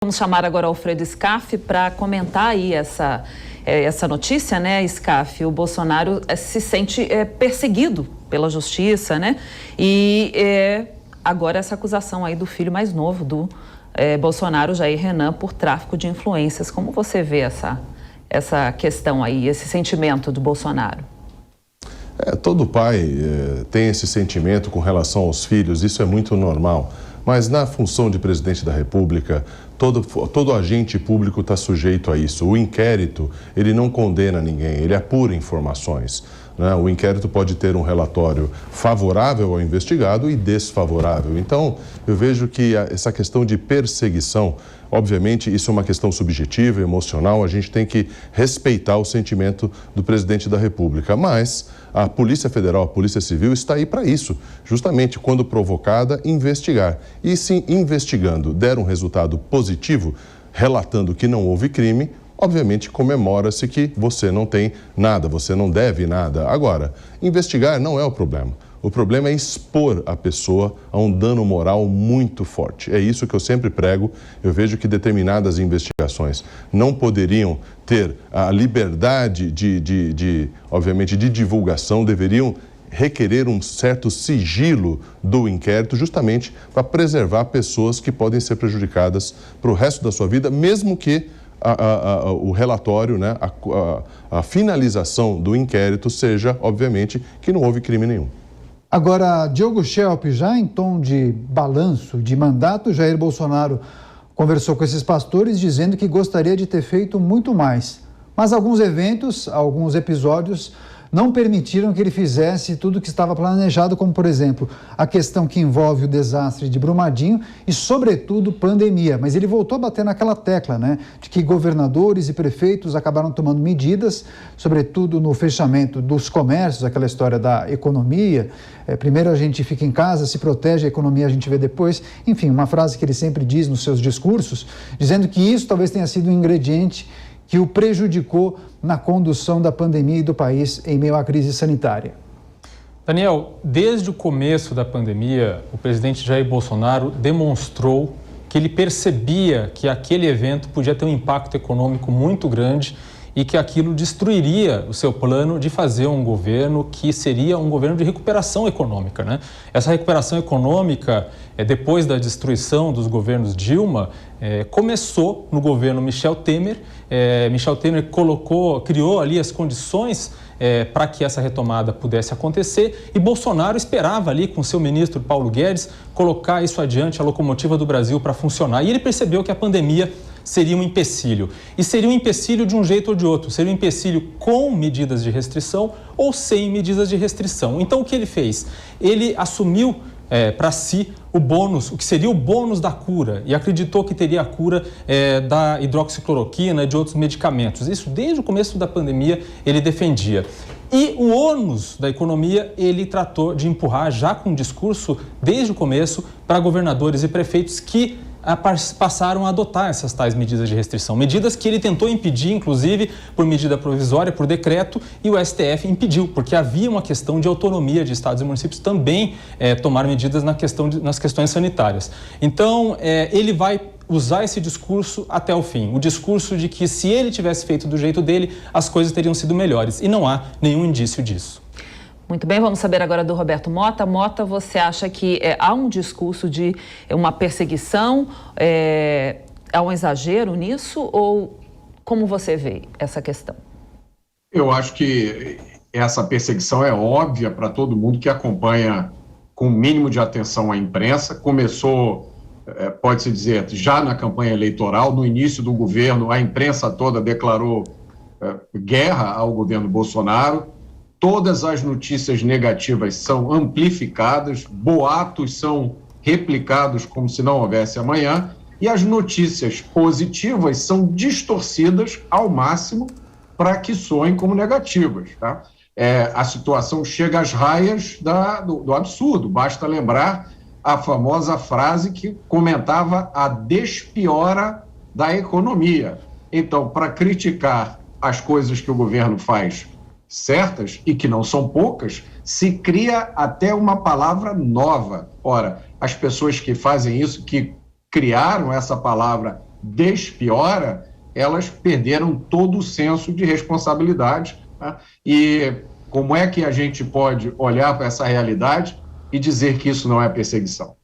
Vamos chamar agora o Alfredo Scaff para comentar aí essa notícia, né, Scaff? O Bolsonaro se sente perseguido pela justiça, né? E agora essa acusação aí do filho mais novo do Bolsonaro, Jair Renan, por tráfico de influências. Como você vê essa questão aí, esse sentimento do Bolsonaro? Todo pai tem esse sentimento com relação aos filhos, isso é muito normal. Mas na função de presidente da República, todo agente público está sujeito a isso. O inquérito, ele não condena ninguém, ele apura informações, né? O inquérito pode ter um relatório favorável ao investigado e desfavorável. Então, eu vejo que essa questão de perseguição, obviamente, isso é uma questão subjetiva, emocional, a gente tem que respeitar o sentimento do presidente da República. Mas a Polícia Federal, a Polícia Civil está aí para isso, justamente quando provocada, investigar. E se investigando der um resultado positivo, relatando que não houve crime, obviamente comemora-se que você não tem nada, você não deve nada. Agora, investigar não é o problema. O problema é expor a pessoa a um dano moral muito forte. É isso que eu sempre prego. Eu vejo que determinadas investigações não poderiam ter a liberdade obviamente, de divulgação, deveriam requerer um certo sigilo do inquérito, justamente para preservar pessoas que podem ser prejudicadas para o resto da sua vida, mesmo que o relatório, né, a finalização do inquérito seja, obviamente, que não houve crime nenhum. Agora, Diogo Schelp, já em tom de balanço de mandato, Jair Bolsonaro conversou com esses pastores dizendo que gostaria de ter feito muito mais. Mas alguns eventos, alguns episódios não permitiram que ele fizesse tudo o que estava planejado, como, por exemplo, a questão que envolve o desastre de Brumadinho e, sobretudo, pandemia. Mas ele voltou a bater naquela tecla, né, de que governadores e prefeitos acabaram tomando medidas, sobretudo no fechamento dos comércios, aquela história da economia. Primeiro a gente fica em casa, se protege, a economia a gente vê depois. Enfim, uma frase que ele sempre diz nos seus discursos, dizendo que isso talvez tenha sido um ingrediente que o prejudicou na condução da pandemia e do país em meio à crise sanitária. Daniel, desde o começo da pandemia, o presidente Jair Bolsonaro demonstrou que ele percebia que aquele evento podia ter um impacto econômico muito grande e que aquilo destruiria o seu plano de fazer um governo que seria um governo de recuperação econômica, né? Essa recuperação econômica, depois da destruição dos governos Dilma, começou no governo Michel Temer. Michel Temer criou ali as condições para que essa retomada pudesse acontecer, e Bolsonaro esperava ali com seu ministro Paulo Guedes colocar isso adiante, a locomotiva do Brasil, para funcionar. E ele percebeu que a pandemia seria um empecilho. E seria um empecilho de um jeito ou de outro. Seria um empecilho com medidas de restrição ou sem medidas de restrição. Então, o que ele fez? Ele assumiu para si o que seria o bônus da cura, e acreditou que teria a cura da hidroxicloroquina e de outros medicamentos. Isso, desde o começo da pandemia, ele defendia. E o ônus da economia, ele tratou de empurrar já com um discurso, desde o começo, para governadores e prefeitos que passaram a adotar essas tais medidas de restrição. Medidas que ele tentou impedir, inclusive, por medida provisória, por decreto, e o STF impediu, porque havia uma questão de autonomia de estados e municípios também tomar medidas nas questões sanitárias. Então, ele vai usar esse discurso até o fim. O discurso de que, se ele tivesse feito do jeito dele, as coisas teriam sido melhores. E não há nenhum indício disso. Muito bem, vamos saber agora do Roberto Mota. Mota, você acha que há um discurso de uma perseguição, há um exagero nisso, ou como você vê essa questão? Eu acho que essa perseguição é óbvia para todo mundo que acompanha com o mínimo de atenção a imprensa. Começou, pode-se dizer, já na campanha eleitoral, no início do governo, a imprensa toda declarou guerra ao governo Bolsonaro. Todas as notícias negativas são amplificadas, boatos são replicados como se não houvesse amanhã, e as notícias positivas são distorcidas ao máximo para que soem como negativas, tá? A situação chega às raias do absurdo. Basta lembrar a famosa frase que comentava a despiora da economia. Então, para criticar as coisas que o governo faz certas, e que não são poucas, se cria até uma palavra nova. Ora, as pessoas que fazem isso, que criaram essa palavra despiora, elas perderam todo o senso de responsabilidade, tá? E como é que a gente pode olhar para essa realidade e dizer que isso não é perseguição?